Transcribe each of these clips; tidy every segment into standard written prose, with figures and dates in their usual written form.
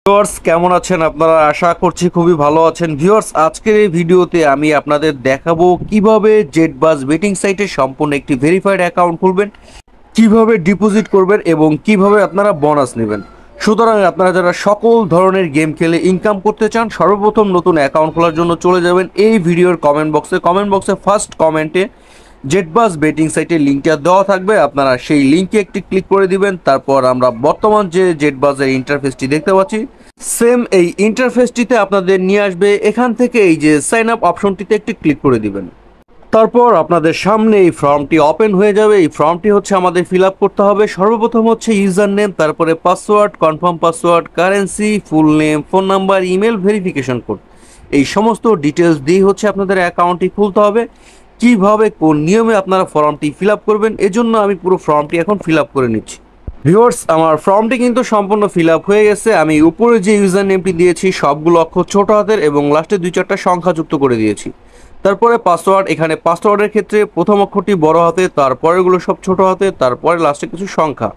Viewers কেমন আছেন আপনারা? আশা করছি খুবই ভালো আছেন। ভিউয়ার্স আজকের এই ভিডিওতে আমি আপনাদের দেখাবো কিভাবে জেটবাজ বেটিং সাইটে সম্পূর্ণ একটি ভেরিফাইড অ্যাকাউন্ট খুলবেন, কিভাবে ডিপোজিট করবেন এবং কিভাবে আপনারা বোনাস নেবেন। সুতরাং আপনারা যারা সকল ধরনের গেম খেলে ইনকাম করতে চান, সর্বপ্রথম নতুন অ্যাকাউন্ট খোলার জন্য চলে যাবেন এই ভিডিওর কমেন্ট বক্সে ফার্স্ট কমেন্টে জেটবাজ বেটিং সাইটের লিঙ্কটা দেওয়া থাকবে। আপনারা সেই লিঙ্কে একটি ক্লিক করে দিবেন। তারপর আমরা বর্তমান যে জেটবাজের ইন্টারফেসটি দেখতে পাচ্ছি, সেম এই ইন্টারফেসটিতে আপনাদের নিয়ে আসবে। এখান থেকে এই যে সাইন আপ অপশনটিতে একটি ক্লিক করে দিবেন। তারপর আপনাদের সামনে এই ফর্মটি ওপেন হয়ে যাবে। এই ফর্মটি হচ্ছে আমাদের ফিল আপ করতে হবে। সর্বপ্রথম হচ্ছে ইউজার নেম, তারপরে password, confirm password, currency, full name, phone number, email, verification code, এই সমস্ত ডিটেলস দিয়ে হচ্ছে আপনাদের অ্যাকাউন্টটি খুলতে হবে। কিভাবে কোন নিয়মে আপনারা ফর্মটি ফিল আপ করবেন, এজন্য আমি পুরো ফর্মটি এখন ফিল আপ করে নিচ্ছি। ভিউয়ার্স আমার ফর্মটি কিন্তু সম্পূর্ণ ফিল আপ হয়ে গেছে। আমি উপরে যে ইউজার নেমটি দিয়েছি সবগুলো অক্ষর ছোট হাতের এবং লাস্টে 2-4টা সংখ্যা যুক্ত করে দিয়েছি। তারপরে পাসওয়ার্ড, এখানে পাসওয়ার্ডের ক্ষেত্রে প্রথম অক্ষরটি বড় হাতে, তারপরেগুলো সব ছোট হাতে, তারপরে লাস্টে কিছু সংখ্যা।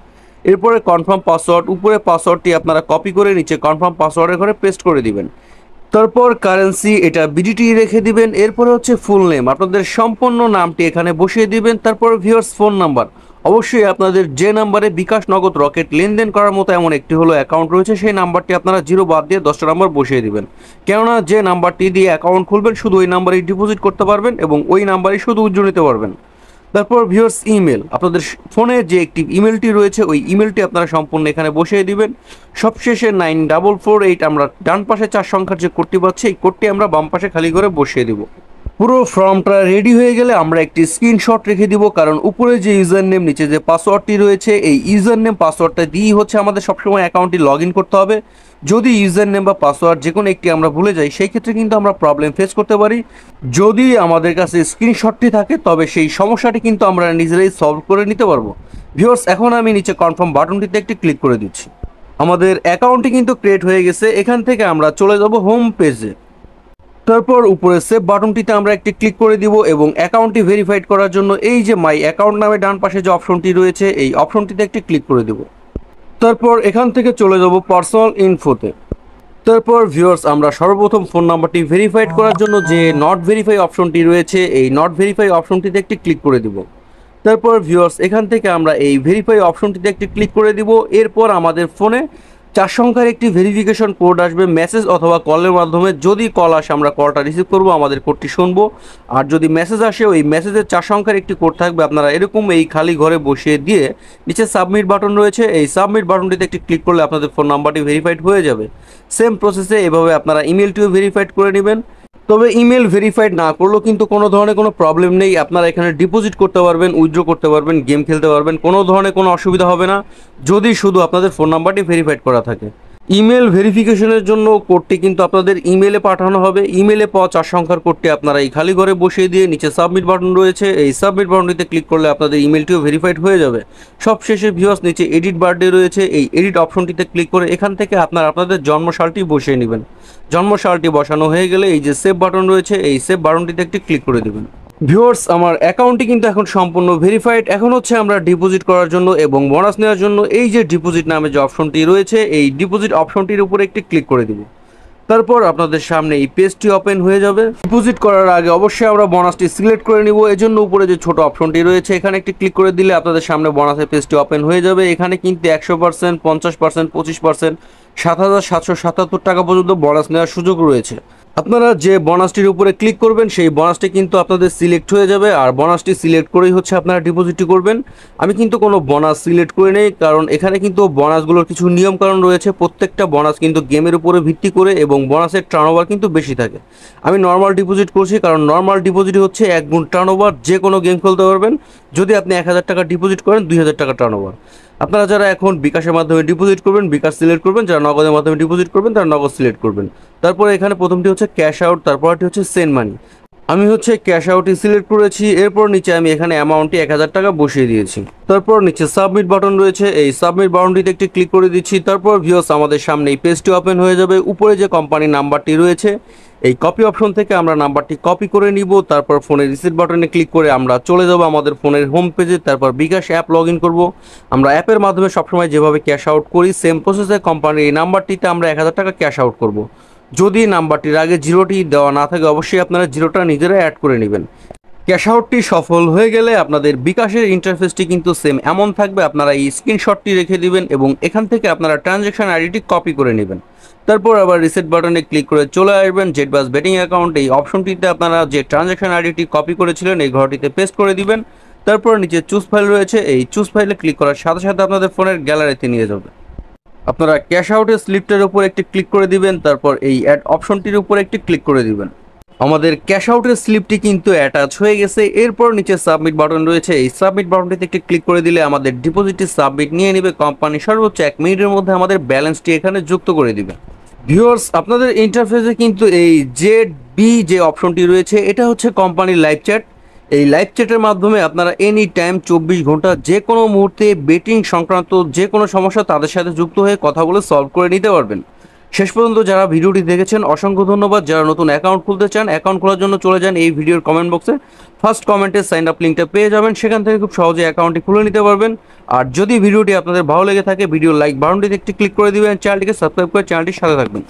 এরপরে কনফার্ম পাসওয়ার্ড, উপরে পাসওয়ার্ডটি আপনারা কপি করে নিচে কনফার্ম পাসওয়ার্ডের ঘরে পেস্ট করে দিবেন। তারপর কারেন্সি, এটা বিডিটি রেখে দিবেন। এরপরে হচ্ছে ফুল নেম, আপনাদের সম্পূর্ণ নামটি এখানে বসিয়ে দিবেন। তারপর ভিউয়ার্স ফোন নাম্বার, অবশ্যই আপনাদের যে নাম্বারে বিকাশ, নগদ, রকেট লেনদেন করার মতো এমন একটি হলো অ্যাকাউন্ট রয়েছে, সেই নাম্বারটি আপনারা 0 বাদ দিয়ে 10টা নাম্বার বসিয়ে দিবেন। কেননা যে নাম্বারটি দিয়ে অ্যাকাউন্ট খুলবেন শুধু ওই নাম্বারেই ডিপোজিট করতে পারবেন এবং ওই নাম্বারেই শুধু উজ্জ্বল নিতে পারবেন। তারপর ভিউয়ার্স ইমেল, আপনাদের ফোনে যে একটি ইমেলটি রয়েছে ওই ইমেলটি আপনারা সম্পূর্ণ এখানে বসিয়ে দিবেন। সবশেষে 9448, আমরা ডান পাশে 4 সংখ্যার যে কোডটি পাচ্ছি এই কোডটি আমরা বাম পাশে খালি করে বসিয়ে দিব। পুরো ফর্মটা রেডি হয়ে গেলে আমরা একটি স্ক্রিনশট রেখে দিব, কারণ উপরে যে ইউজার নেম নিচে যে পাসওয়ার্ডটি রয়েছে এই ইউজার নেম পাসওয়ার্ডটা দিয়েই হচ্ছে আমাদের সবসময় অ্যাকাউন্টটি লগ ইন করতে হবে। যদি ইউজার নেম বা পাসওয়ার্ড যে কোনো একটি আমরা ভুলে যাই সেই ক্ষেত্রে কিন্তু আমরা প্রবলেম ফেস করতে পারি। যদি আমাদের কাছে স্ক্রিনশটটি থাকে তবে সেই সমস্যাটি কিন্তু আমরা নিজেরাই সলভ করে নিতে পারবো। ভিউয়ার্স এখন আমি নিচে কনফার্ম বাটনটিতে একটি ক্লিক করে দিচ্ছি। আমাদের অ্যাকাউন্টটি কিন্তু ক্রিয়েট হয়ে গেছে। এখান থেকে আমরা চলে যাব হোম পেজে। তারপর উপরে সেভ বাটনটিতে আমরা একটি ক্লিক করে দিব এবং অ্যাকাউন্টটি ভেরিফাইড করার জন্য এই যে মাই অ্যাকাউন্ট নামে ডান পাশে যে অপশনটি রয়েছে এই অপশনটিতে একটি ক্লিক করে দেব। তারপর এখান থেকে চলে যাব পার্সোনাল ইনফোতে। তারপর ভিউয়ার্স আমরা সর্বপ্রথম ফোন নাম্বারটি ভেরিফাইড করার জন্য যে নট ভেরিফাই অপশনটি রয়েছে এই নট ভেরিফাই অপশনটিতে একটি ক্লিক করে দিব। তারপর ভিউয়ার্স এখান থেকে আমরা এই ভেরিফাই অপশনটিতে একটি ক্লিক করে দিব। এরপর আমাদের ফোনে 4 সংখ্যার একটি ভেরিফিকেশন কোড আসবে মেসেজ অথবা কলের মাধ্যমে। যদি কল আসে আমরা কলটা রিসিভ করব, আমাদের কোডটি শুনবো। আর যদি মেসেজ আসে ওই মেসেজের 4 সংখ্যার একটি কোড থাকবে, আপনারা এরকম এই খালি ঘরে বসিয়ে দিয়ে নিচে সাবমিট বাটন রয়েছে এই সাবমিট বাটনটিতে একটি ক্লিক করলে আপনাদের ফোন নাম্বারটি ভেরিফাইড হয়ে যাবে। সেম প্রসেসে এভাবে আপনারা ইমেলটিও ভেরিফাইড করে নেবেন। তবে ইমেল ভেরিফাইড না করলেও কিন্তু কোনো ধরনের কোনো প্রবলেম নেই, আপনারা এখানে ডিপোজিট করতে পারবেন, উইথড্র করতে পারবেন, গেম খেলতে পারবেন, কোনো ধরনের কোনো অসুবিধা হবে না যদি শুধু আপনাদের ফোন নাম্বারটি ভেরিফাইড করা থাকে। ইমেল ভেরিফিকেশনের জন্য কোডটি কিন্তু আপনাদের ইমেলে পাঠানো হবে। ইমেলে পাওয়া 4 সংখ্যার কোডটি আপনারা এই খালি ঘরে বসিয়ে দিয়ে নিচে সাবমিট বাটন রয়েছে এই সাবমিট বাটনটিতে ক্লিক করলে আপনাদের ইমেলটিও ভেরিফাইড হয়ে যাবে। সবশেষে ভিউয়ার্স নিচে এডিট বার্থডে রয়েছে এই এডিট অপশনটিতে ক্লিক করে এখান থেকে আপনাদের জন্মসালটি বসিয়ে নেবেন। জন্মসালটি বসানো হয়ে গেলে এই যে সেভ বাটন রয়েছে এই সেভ বাটনটিতে একটি ক্লিক করে দেবেন। ভিউয়ার্স আমার অ্যাকাউন্টটি কিন্তু এখন সম্পূর্ণ ভেরিফাইড। এখন হচ্ছে আমরা ডিপোজিট করার জন্য এবং বোনাস নেওয়ার জন্য এই যে ডিপোজিট নামে যে অপশনটি রয়েছে এই ডিপোজিট অপশনটির উপরে একটি ক্লিক করে দিব। তারপর আপনাদের সামনে এই পেজটি ওপেন হয়ে যাবে। ডিপোজিট করার আগে অবশ্যই আমরা বোনাসটি সিলেক্ট করে নিব, এজন্য উপরে যে ছোট অপশনটি রয়েছে এখানে একটি ক্লিক করে দিলে আপনাদের সামনে বোনাসের পেজটি ওপেন হয়ে যাবে। এখানে কিন্তু 100%, 50%, 25%, 7,777 টাকা পর্যন্ত বোনাস নেওয়ার সুযোগ রয়েছে। আপনারা যে বোনাসটির উপরে ক্লিক করবেন সেই বোনাসটি কিন্তু আপনাদের সিলেক্ট হয়ে যাবে আর বোনাসটি সিলেক্ট করেই হচ্ছে আপনারা ডিপোজিটটি করবেন। আমি কিন্তু কোনো বোনাস সিলেক্ট করে নেই, কারণ এখানে কিন্তু বোনাসগুলোর কিছু নিয়মকানুন রয়েছে। প্রত্যেকটা বোনাস কিন্তু গেমের উপরে ভিত্তি করে এবং বোনাসের টার্নওভার কিন্তু বেশি থাকে। আমি নর্মাল ডিপোজিট করছি, কারণ নর্মাল ডিপোজিট হচ্ছে 1 গুণ টার্নওভার, যে কোনো গেম খেলতে পারবেন। যদি আপনি 1000 টাকা ডিপোজিট করেন 2000 টাকা টার্নওভার। আপনারা যারা এখন বিকাশের মাধ্যমে ডিপোজিট করবেন বিকাশ সিলেক্ট করবেন, যারা নগদের মাধ্যমে ডিপোজিট করবেন তারা নগদ সিলেক্ট করবেন। তারপরে এখানে প্রথমটি হচ্ছে ক্যাশ আউট, তারপরটি হচ্ছে সেন্ড মানি। আমি হচ্ছে ক্যাশ আউটই সিলেক্ট করেছি। এরপর নিচে আমি এখানে অ্যামাউন্টটি 1000 টাকা বসিয়ে দিয়েছি। তারপর নিচে সাবমিট বাটন রয়েছে, এই সাবমিট বাটনটিতে একটি ক্লিক করে দিচ্ছি। তারপর ভিউয়ার্স আমাদের সামনে এই পেজটি ওপেন হয়ে যাবে। উপরে যে কোম্পানির নাম্বারটি রয়েছে এই কপি অপশন থেকে আমরা নাম্বারটি কপি করে নিব। তারপর ফোনের রিসিট বাটনে ক্লিক করে আমরা চলে যাব আমাদের ফোনের হোম পেজে। তারপর বিকাশ অ্যাপ লগ ইন করবো। আমরা অ্যাপের মাধ্যমে সবসময় যেভাবে ক্যাশ আউট করি সেম প্রসেসে কোম্পানির এই নাম্বারটিতে আমরা 1000 টাকা ক্যাশ আউট করব। যদি নাম্বারটির আগে জিরোটি দেওয়া না থাকে অবশ্যই আপনারা জিরোটা নিজেরা অ্যাড করে নেবেন। ক্যাশ আউটটি সফল হয়ে গেলে আপনাদের বিকাশের ইন্টারফেসটি কিন্তু সেম এমন থাকবে। আপনারা এই স্ক্রিনশটটি রেখে দিবেন এবং এখান থেকে আপনারা ট্রানজ্যাকশন আইডিটি কপি করে নেবেন। তারপর আবার রিসেট বাটনে ক্লিক করে চলে আসবেন জেটবাস বেটিং অ্যাকাউন্ট। এই অপশনটিতে আপনারা যে ট্রানজ্যাকশন আইডিটি কপি করেছিলেন এই ঘরটিতে পেস্ট করে দিবেন। তারপর নিচে চুজ ফাইল রয়েছে, এই চুজ ফাইলে ক্লিক করার সাথে সাথে আপনাদের ফোনের গ্যালারিতে নিয়ে যাবে। আপনারা ক্যাশ আউটের স্লিপটার উপর একটি ক্লিক করে দিবেন। তারপর এই অ্যাড অপশনটির উপর একটি ক্লিক করে দিবেন। আমাদের ক্যাশ আউটের স্লিপটি কিন্তু অ্যাটাচ হয়ে গেছে। এরপর নিচে সাবমিট বাটন রয়েছে, এই সাবমিট বাটনটিতে একটি ক্লিক করে দিলে আমাদের ডিপোজিটটি সাবমিট নিয়ে নেবে। কোম্পানি সর্বোচ্চ 1 মিনিটের মধ্যে আমাদের ব্যালেন্সটি এখানে যুক্ত করে দিবে। ভিউয়ার্স আপনাদের ইন্টারফেসে কিন্তু এই জেড বি যে অপশনটি রয়েছে এটা হচ্ছে কোম্পানির লাইভ চ্যাট। এই লাইভ চ্যাটের মাধ্যমে আপনারা এনি টাইম 24 ঘন্টা যে কোনো মুহূর্তে বেটিং সংক্রান্ত যে কোনো সমস্যা তাদের সাথে যুক্ত হয়ে কথা বলে সলভ করে নিতে পারবেন। শেষ পর্যন্ত যারা ভিডিওটি দেখেছেন অসংখ্য ধন্যবাদ। যারা নতুন অ্যাকাউন্ট খুলতে চান অ্যাকাউন্ট খোলার জন্য চলে যান এই ভিডিওর কমেন্ট বক্সে, ফার্স্ট কমেন্টে সাইন আপ লিঙ্কটা পেয়ে যাবেন। সেখান থেকে খুব সহজে অ্যাকাউন্টটি খুলে নিতে পারবেন। আর যদি ভিডিওটি আপনাদের ভালো লেগে থাকে ভিডিও লাইক বাটনটিতে একটি ক্লিক করে দিবেন, চ্যানেলটিকে সাবস্ক্রাইব করে চ্যানেলটির সাথে থাকবেন।